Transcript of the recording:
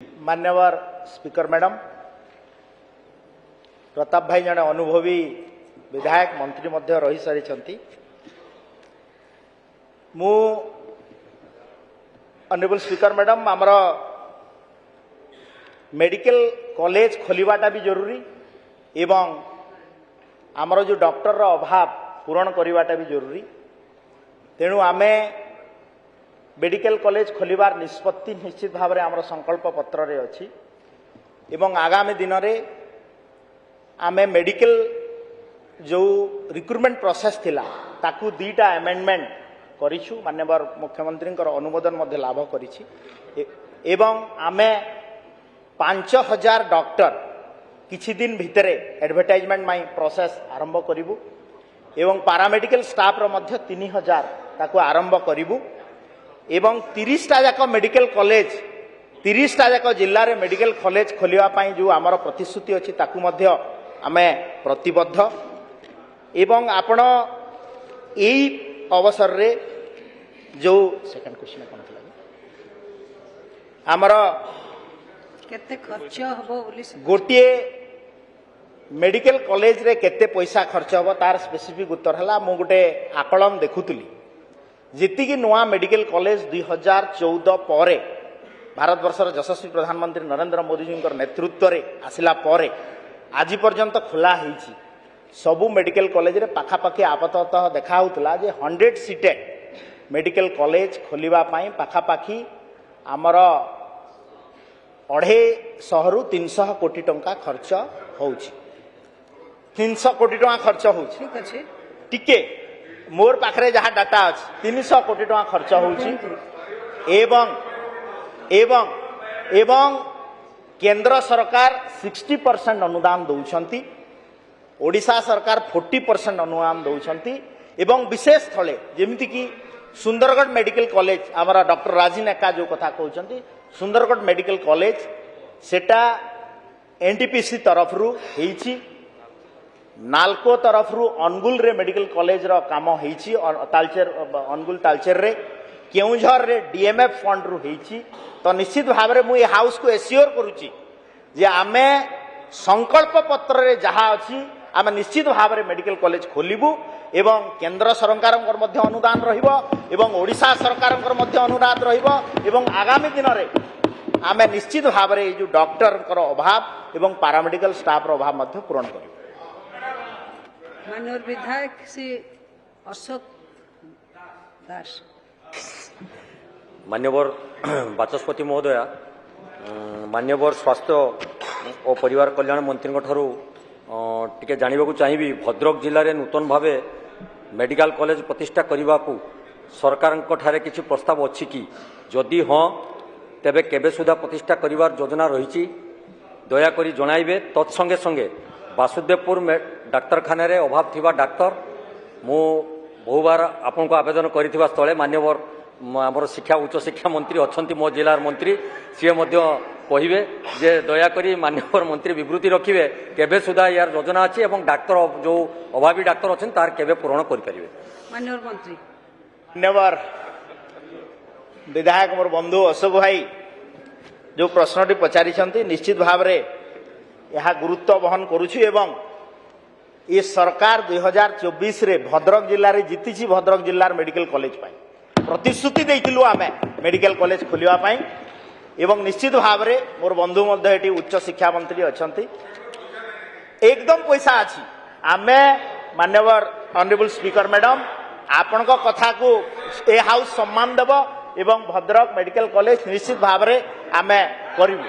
मान्यवर speaker madam Pratap भाई जड़े अनुभवी विधायक मंत्री मध्य रही सारी मु ऑनरेबल स्पीकर मैडम आमर मेडिकल कॉलेज खोलिबाटा भी जरूरी एवं आमर जो डॉक्टर रो अभाव पूरण करवाटा भी जरूरी तेणु आमे मेडिकल कॉलेज खोलिबार निष्पत्ति निश्चित भाव में आमर संकल्प पत्र रे अछि एवं आगामी दिन रे आमे मेडिकल जो रिक्रुटमेंट प्रोसेस थिला ताकू दीटा अमेंडमेंट करिछु माननीय मुख्यमंत्री अनुमोदन मध्य लाभ करिछि एवं आमे 5000 डॉक्टर किछि दिन भितरे एडवर्टाइजमेंट माई प्रोसेस आरंभ करिवु एवं पैरामेडिकल स्टाफ रो मध्य 3000 ताकू आरंभ करिवु एवं 30टा जाक मेडिकल कॉलेज 30टा जाक जिल्ला रे मेडिकल कॉलेज खोलिवा पाई जो आमर प्रतिश्रुति अछि ताकू मध्य आमे प्रतिबद्ध एवं आपण एई अवसर रे जो सेकंड क्वेश्चन कोन थला आमर केते खर्च हबो बोली गोटे मेडिकल कॉलेज रे केते पैसा खर्च हबो तार स्पेसिफिक उत्तर हला मु गोटे आकलन देखुतली जीति की नुआ मेडिकल कॉलेज 2014 पर भारत वर्षर यशस्वी प्रधानमंत्री नरेंद्र मोदी जी नेतृत्व रे आसिला पर आज पर्यंत खोला होईची सबु मेडिकल कॉलेज रे पाखापाखि आपाततः देखा होतला जे 100 सीटेड मेडिकल कॉलेज खोलिबा पाई पाखापाखि आमर 250 रु 300 कोटी टंका खर्च होउची 300 कोटी टंका खर्च होउची ठीक अछि टिके मोर पाखरे जहाँ डाटा अच्छी 300 कोटी टंका खर्च होउची एवं एवं केंद्र सरकार 60% अनुदान दौरान ओडिशा सरकार 40% अनुदान दौरान एवं विशेष स्थले जेमिति कि सुंदरगढ़ मेडिकल कॉलेज आमरा डॉक्टर राजीन एका जो कथा कहउचंती सुंदरगढ़ मेडिकल कॉलेज सेटा एनटीपीसी तरफ रु हेइची नालको तरफ रु अनुगुल रे मेडिकल कॉलेज रो काम हेइची तालचेर अनुगुल तालचेर रे केउझर रे डीएमएफ फंड रु हेइची तो निश्चित भाव में मुझे हाउस को एश्योर करुच्ची जे आमे संकल्प पत्र रे जहाँ अच्छी आमे निश्चित भाव में मेडिकल कॉलेज खोलिबू एवं केंद्र सरकार अनुदान रहिबो एवं ओडिशा सरकार अनुदान रहिबो एवं आगामी दिन रे आमे निश्चित भाव में जो डॉक्टर अभाव एवं पैरामेडिकल स्टाफ रो अभाव मध्य पूरण करिबो। माननीय विधायक श्री अशोक दास मान्यवर बाचस्पति महोदया मान्यवर स्वास्थ्य और परिवार कल्याण मंत्री ठारू टिके जानवाक चाहिए भद्रक जिले में नूतन भाव मेडिकल कॉलेज प्रतिष्ठा करने को सरकार किसी प्रस्ताव अच्छी कि जदि हाँ तेबे केबे सुधा प्रतिष्ठा करिवार योजना रही दयाकोरी जणाइबे तत्संगे संगे वासुदेवपुर डाक्तरखाना रे अभाव थिबा डाक्तर मु बहुबार आपन को आवेदन करिथिबा स्थले मान्यवर आमर शिक्षा उच्च शिक्षा मंत्री अच्छी मो जिलार मंत्री सी कहे जे दयाकोरी मान्यवर मंत्री विवृत्ति रखिए केबे सुधा यार योजना अच्छी एवं डाक्तर जो अभावी डाक्तर अच्छे तार केबे पूरण करें माननीय मंत्री मान्यवर विधायक मोर बंधु अशोक भाई जो प्रश्नटी पचारि निश्चित भाव में यह गुरुत्व बहन करुछु एवं ये सरकार 2024 रे भद्रक जिले में जीति भद्रक जिलार मेडिकल कॉलेज पाई प्रतिश्रुति देइथिलु आमे मेडिकल कॉलेज खोलिवा पाई एवं निश्चित भाव में मोर बंधु मध्य एटी उच्च शिक्षा मंत्री अछंती एकदम पैसा अछि आमे मान्यवर ऑनरेबल स्पीकर मैडम आपण को कथा को ए हाउस सम्मान देबो एवं भद्रक मेडिकल कॉलेज निश्चित भाव में आमे करिवु।